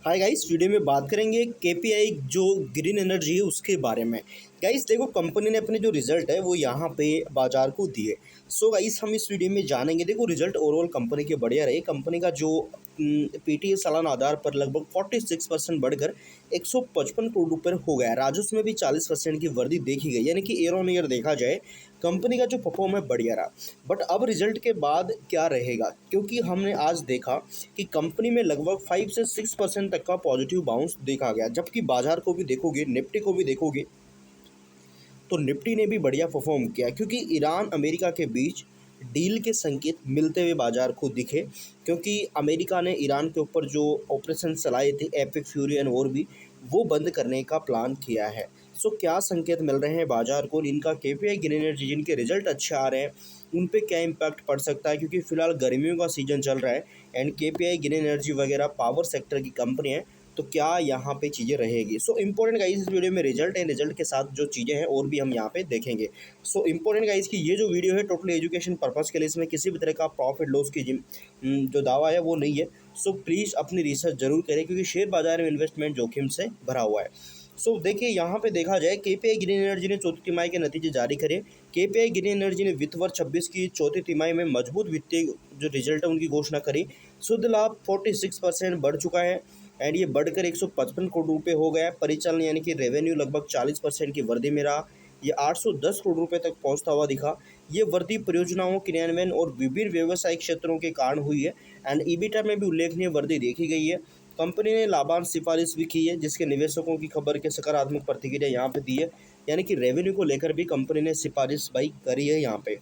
Hi guys, video में बात करेंगे केपीआई जो ग्रीन एनर्जी है उसके बारे में। गाइस देखो, कंपनी ने अपने जो रिजल्ट है वो यहाँ पे बाजार को दिए। सो गाइस हम इस वीडियो में जानेंगे। देखो, रिजल्ट ओवरऑल कंपनी के बढ़िया रहे। कंपनी का जो पीटीए सालाना आधार पर लगभग 46% बढ़कर 155 करोड़ रुपये हो गया। राजस्व में भी 40% की वृद्धि देखी गई, यानी कि ईयर ऑन ईयर देखा जाए कंपनी का जो परफॉर्म है बढ़िया रहा। बट अब रिजल्ट के बाद क्या रहेगा, क्योंकि हमने आज देखा कि कंपनी में लगभग 5 से 6% तक का पॉजिटिव बाउंस देखा गया। जबकि बाजार को भी देखोगे, निफ्टी को भी देखोगे तो निफ्टी ने भी बढ़िया परफॉर्म किया, क्योंकि ईरान अमेरिका के बीच डील के संकेत मिलते हुए बाजार को दिखे। क्योंकि अमेरिका ने ईरान के ऊपर जो ऑपरेशन चलाए थे एपिक फ्यूरी एंड और भी, वो बंद करने का प्लान किया है। सो क्या संकेत मिल रहे हैं बाजार को, इनका केपीआई ग्रीन एनर्जी जिनके रिजल्ट अच्छे आ रहे हैं उन पे क्या इम्पैक्ट पड़ सकता है, क्योंकि फिलहाल गर्मियों का सीजन चल रहा है एंड केपीआई ग्रीन एनर्जी वगैरह पावर सेक्टर की कंपनी है। तो क्या यहाँ पे चीज़ें रहेगी। सो इम्पोर्टेंट गाइस, इस वीडियो में रिजल्ट है, रिजल्ट के साथ जो चीज़ें हैं और भी हम यहाँ पे देखेंगे। सो इम्पोर्टेंट गाइस कि ये जो वीडियो है टोटली एजुकेशन पर्पस के लिए, इसमें किसी भी तरह का प्रॉफिट लॉस की जो दावा है वो नहीं है। सो प्लीज़ अपनी रिसर्च जरूर करें, क्योंकि शेयर बाजार में इन्वेस्टमेंट जोखिम से भरा हुआ है। सो देखिए, यहाँ पे देखा जाए केपीआई ग्रीन एनर्जी ने चौथी तिमाही के नतीजे जारी करे। केपीआई ग्रीन एनर्जी ने वित्त वर्ष 26 की चौथी तिमाही में मजबूत वित्तीय जो रिजल्ट है उनकी घोषणा करी। शुद्ध लाभ 46% बढ़ चुका है एंड ये बढ़कर 155 करोड़ रुपये हो गया। परिचालन यानी कि रेवेन्यू लगभग 40% की वृद्धि में रहा। ये 810 करोड़ रुपये तक पहुंचता हुआ दिखा। ये वृद्धि परियोजनाओं क्रियान्वयन और विभिन्न व्यवसायिक क्षेत्रों के कारण हुई है एंड ईबिटा में भी उल्लेखनीय वृद्धि देखी गई है। कंपनी ने लाभांश सिफारिश भी की है, जिसके निवेशकों की खबर के सकारात्मक प्रतिक्रिया यहाँ पे दी है। यानी कि रेवेन्यू को लेकर भी कंपनी ने सिफारिश भाई करी है यहाँ पे।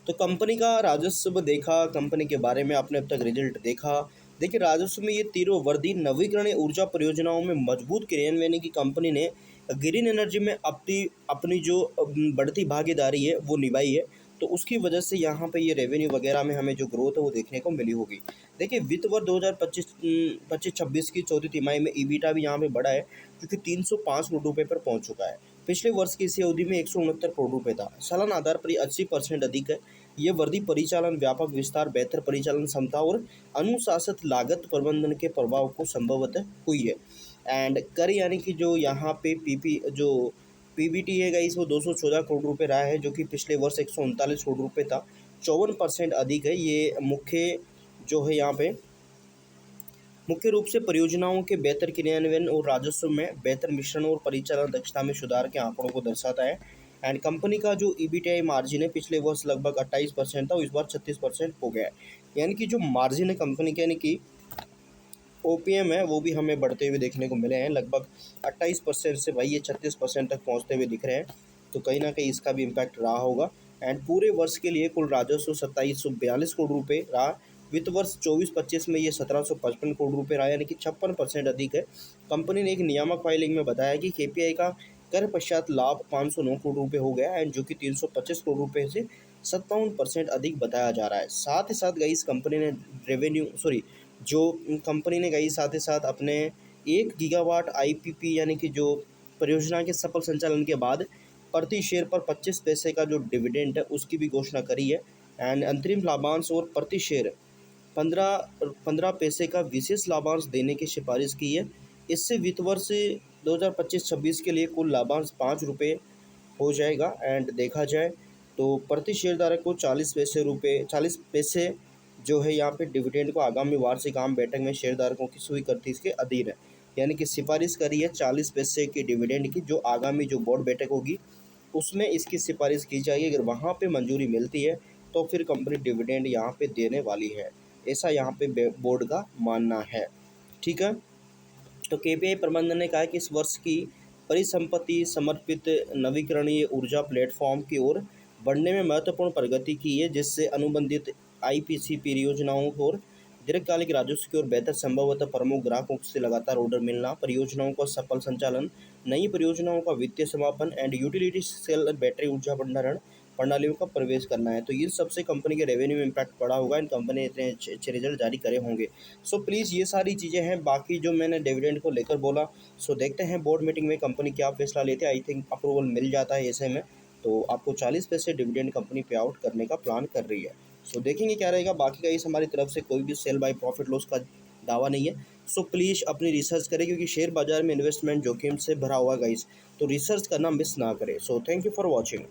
तो कंपनी का राजस्व देखा, कंपनी के बारे में आपने अब तक रिजल्ट देखा। देखिए, राजस्व में ये तीनों वृद्धि नवीकरणीय ऊर्जा परियोजनाओं में मजबूत क्रियान्वयन की कंपनी ने ग्रीन एनर्जी में अपनी अपनी जो बढ़ती भागीदारी है वो निभाई है। तो उसकी वजह से यहाँ पे ये रेवेन्यू वगैरह में हमें जो ग्रोथ है वो देखने को मिली होगी। देखिए, वित्त वर्ष 2025-26 की चौथी तिमाही में ईबिटा भी यहाँ पे बढ़ा है, जो कि 305 करोड़ रुपये पर पहुँच चुका है। पिछले वर्ष की इसी अवधि में 169 करोड़ रुपये था। सालाना आधार पर 80% अधिक है। ये वृद्धि परिचालन व्यापक विस्तार, बेहतर परिचालन क्षमता और अनुशासित लागत प्रबंधन के प्रभाव को संभवतः हुई है। एंड कर यानी कि जो यहाँ पे पीबीटी है गाइस, वो 214 करोड़ रुपये रहा है, जो कि पिछले वर्ष 139 करोड़ रुपये था। 54% अधिक है। ये मुख्य जो है यहाँ पे मुख्य रूप से परियोजनाओं के बेहतर क्रियान्वयन और राजस्व में बेहतर मिश्रण और परिचालन दक्षता में सुधार के आंकड़ों को दर्शाता है। एंड कंपनी का जो ईबीटीआई मार्जिन है पिछले वर्ष लगभग 28% था, और इस बार 36% हो गया है। यानी कि जो मार्जिन है कंपनी के, यानी कि ओपीएम है, वो भी हमें बढ़ते हुए देखने को मिले हैं। लगभग 28% से भाई ये 36% तक पहुँचते हुए दिख रहे हैं। तो कहीं ना कहीं इसका भी इम्पैक्ट रहा होगा। एंड पूरे वर्ष के लिए कुल राजस्व 2742 करोड़ रुपये रहा। वित्त वर्ष 24-25 में ये 1755 करोड़ रुपये रहा, यानी कि 56% अधिक है। कंपनी ने एक नियामक फाइलिंग में बताया कि केपीआई का कर पश्चात लाभ 509 करोड़ रुपये हो गया एंड जो कि 325 करोड़ रुपये से 57% अधिक बताया जा रहा है। साथ ही साथ गई इस कंपनी ने जो कंपनी ने गई साथ ही साथ अपने 1 गीगावाट आईपीपी यानी कि जो परियोजना के सफल संचालन के बाद प्रति शेयर पर 25 पैसे का जो डिविडेंड है उसकी भी घोषणा करी है। एंड अंतरिम लाभांश और प्रति शेयर 15 पैसे का विशेष लाभांश देने की सिफारिश की है। इससे वित्त वर्ष 2025-26 के लिए कुल लाभांश 5 रुपये हो जाएगा। एंड देखा जाए तो प्रति शेयरधारक को 40 पैसे जो है यहाँ पे डिविडेंड को आगामी वार्षिक आम बैठक में शेयरधारकों की स्वीकृति के अधीन है। यानी कि सिफारिश करी है 40 पैसे की डिविडेंड की, जो आगामी जो बोर्ड बैठक होगी उसमें इसकी सिफारिश की जाएगी। अगर वहाँ पे मंजूरी मिलती है तो फिर कंपनी डिविडेंड यहाँ पे देने वाली है, ऐसा यहाँ पे बोर्ड का मानना है। ठीक है। तो केपीआई प्रबंधन ने कहा कि इस वर्ष की परिसंपत्ति समर्पित नवीकरणीय ऊर्जा प्लेटफॉर्म की ओर बढ़ने में महत्वपूर्ण प्रगति की है, जिससे अनुबंधित आईपीसी परियोजनाओं को और दीर्घकालिक राजस्व की ओर बेहतर संभवतः प्रमुख ग्राहकों से लगातार ऑर्डर मिलना, परियोजनाओं का सफल संचालन, नई परियोजनाओं का वित्तीय समापन एंड यूटिलिटी सेल बैटरी ऊर्जा भंडारण प्रणालियों का प्रवेश करना है। तो इन सबसे कंपनी के रेवेन्यू में इम्पैक्ट पड़ा होगा। इन कंपनी ने इतने अच्छे अच्छे रिजल्ट जारी करे होंगे। सो प्लीज़ ये सारी चीज़ें हैं। बाकी जो मैंने डिविडेंड को लेकर बोला, सो देखते हैं बोर्ड मीटिंग में कंपनी क्या फैसला लेते हैं। आई थिंक अप्रूवल मिल जाता है ऐसे में, तो आपको 40 पैसे डिविडेंड कंपनी पे आउट करने का प्लान कर रही है। सो देखेंगे क्या रहेगा। बाकी का इस हमारी तरफ से कोई भी सेल बाय प्रॉफिट लॉस का दावा नहीं है। सो प्लीज़ अपनी रिसर्च करें, क्योंकि शेयर बाज़ार में इन्वेस्टमेंट जोखिम से भरा हुआ गाइस, तो रिसर्च करना मिस ना करें। So thank you for watching.